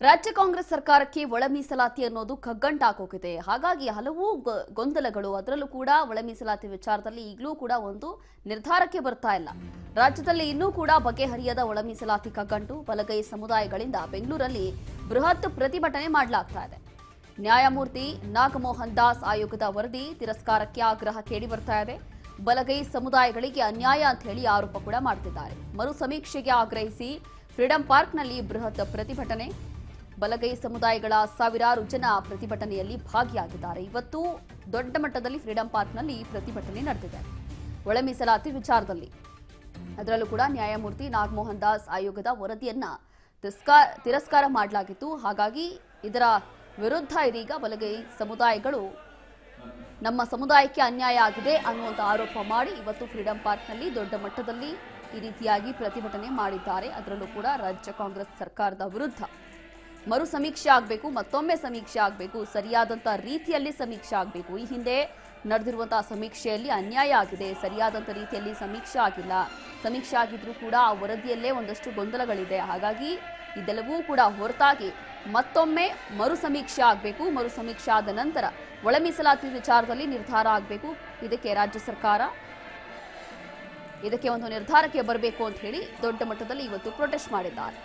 ರಾಜ್ಯ ಕಾಂಗ್ರೆಸ್ ಸರ್ಕಾರಕ್ಕೆ ಒಳ ಮೀಸಲಾತಿ ಅನ್ನೋದು ಕಗ್ಗಂಟಾಗೋಗಿದೆ. ಹಾಗಾಗಿ ಹಲವು ಗೊಂದಲಗಳು, ಅದರಲ್ಲೂ ಕೂಡ ಒಳ ಮೀಸಲಾತಿ ವಿಚಾರದಲ್ಲಿ ಈಗಲೂ ಕೂಡ ಒಂದು ನಿರ್ಧಾರಕ್ಕೆ ಬರ್ತಾ ಇಲ್ಲ. ರಾಜ್ಯದಲ್ಲಿ ಇನ್ನೂ ಕೂಡ ಬಗೆಹರಿಯದ ಒಳ ಮೀಸಲಾತಿ ಕಗ್ಗಂಟು. ಬಲಗೈ ಸಮುದಾಯಗಳಿಂದ ಬೆಂಗಳೂರಲ್ಲಿ ಬೃಹತ್ ಪ್ರತಿಭಟನೆ ಮಾಡಲಾಗ್ತಾ ಇದೆ. ನ್ಯಾಯಮೂರ್ತಿ ನಾಗಮೋಹನ್ ದಾಸ್ ಆಯೋಗದ ವರದಿ ತಿರಸ್ಕಾರಕ್ಕೆ ಆಗ್ರಹ ಕೇಳಿ ಬರ್ತಾ ಇದೆ. ಬಲಗೈ ಸಮುದಾಯಗಳಿಗೆ ಅನ್ಯಾಯ ಅಂತ ಹೇಳಿ ಆರೋಪ ಕೂಡ ಮಾಡ್ತಿದ್ದಾರೆ. ಮರು ಸಮೀಕ್ಷೆಗೆ ಆಗ್ರಹಿಸಿ ಫ್ರೀಡಂ ಪಾರ್ಕ್ನಲ್ಲಿ ಬೃಹತ್ ಪ್ರತಿಭಟನೆ. ಬಲಗೈ ಸಮುದಾಯಗಳ ಸಾವಿರಾರು ಜನ ಪ್ರತಿಭಟನೆಯಲ್ಲಿ ಭಾಗಿಯಾಗಿದ್ದಾರೆ. ಇವತ್ತು ದೊಡ್ಡ ಮಟ್ಟದಲ್ಲಿ ಫ್ರೀಡಂ ಪಾರ್ಕ್ನಲ್ಲಿ ಪ್ರತಿಭಟನೆ ನಡೆದಿದೆ ಒಳ ಮೀಸಲಾತಿ ವಿಚಾರದಲ್ಲಿ. ಅದರಲ್ಲೂ ಕೂಡ ನ್ಯಾಯಮೂರ್ತಿ ನಾಗಮೋಹನ್ ದಾಸ್ ಆಯೋಗದ ವರದಿಯನ್ನ ತಿರಸ್ಕಾರ ಮಾಡಲಾಗಿತ್ತು. ಹಾಗಾಗಿ ಇದರ ವಿರುದ್ಧ ಇದೀಗ ಬಲಗೈ ಸಮುದಾಯಗಳು ನಮ್ಮ ಸಮುದಾಯಕ್ಕೆ ಅನ್ಯಾಯ ಆಗಿದೆ ಅನ್ನುವಂಥ ಆರೋಪ ಮಾಡಿ ಇವತ್ತು ಫ್ರೀಡಂ ಪಾರ್ಕ್ನಲ್ಲಿ ದೊಡ್ಡ ಮಟ್ಟದಲ್ಲಿ ಈ ರೀತಿಯಾಗಿ ಪ್ರತಿಭಟನೆ ಮಾಡಿದ್ದಾರೆ. ಅದರಲ್ಲೂ ಕೂಡ ರಾಜ್ಯ ಕಾಂಗ್ರೆಸ್ ಸರ್ಕಾರದ ವಿರುದ್ಧ ಮರು ಸಮೀಕ್ಷೆ ಆಗಬೇಕು, ಮತ್ತೊಮ್ಮೆ ಸಮೀಕ್ಷೆ ಆಗಬೇಕು, ಸರಿಯಾದಂಥ ರೀತಿಯಲ್ಲಿ ಸಮೀಕ್ಷೆ ಆಗಬೇಕು. ಈ ಹಿಂದೆ ನಡೆದಿರುವಂತಹ ಸಮೀಕ್ಷೆಯಲ್ಲಿ ಅನ್ಯಾಯ ಆಗಿದೆ, ಸರಿಯಾದಂಥ ರೀತಿಯಲ್ಲಿ ಸಮೀಕ್ಷೆ ಆಗಿಲ್ಲ. ಸಮೀಕ್ಷೆ ಆಗಿದ್ರೂ ಕೂಡ ಆ ವರದಿಯಲ್ಲೇ ಒಂದಷ್ಟು ಗೊಂದಲಗಳಿದೆ. ಹಾಗಾಗಿ ಇದೆಲ್ಲವೂ ಕೂಡ ಹೊರತಾಗಿ ಮತ್ತೊಮ್ಮೆ ಮರು ಸಮೀಕ್ಷೆ ಆಗಬೇಕು. ಮರು ಸಮೀಕ್ಷೆ ಆದ ನಂತರ ಒಳ ಮೀಸಲಾತಿ ವಿಚಾರದಲ್ಲಿ ನಿರ್ಧಾರ ಆಗಬೇಕು. ಇದಕ್ಕೆ ರಾಜ್ಯ ಸರ್ಕಾರ ಇದಕ್ಕೆ ಒಂದು ನಿರ್ಧಾರಕ್ಕೆ ಬರಬೇಕು ಅಂತ ಹೇಳಿ ದೊಡ್ಡ ಮಟ್ಟದಲ್ಲಿ ಇವತ್ತು ಪ್ರೊಟೆಸ್ಟ್ ಮಾಡಿದ್ದಾರೆ.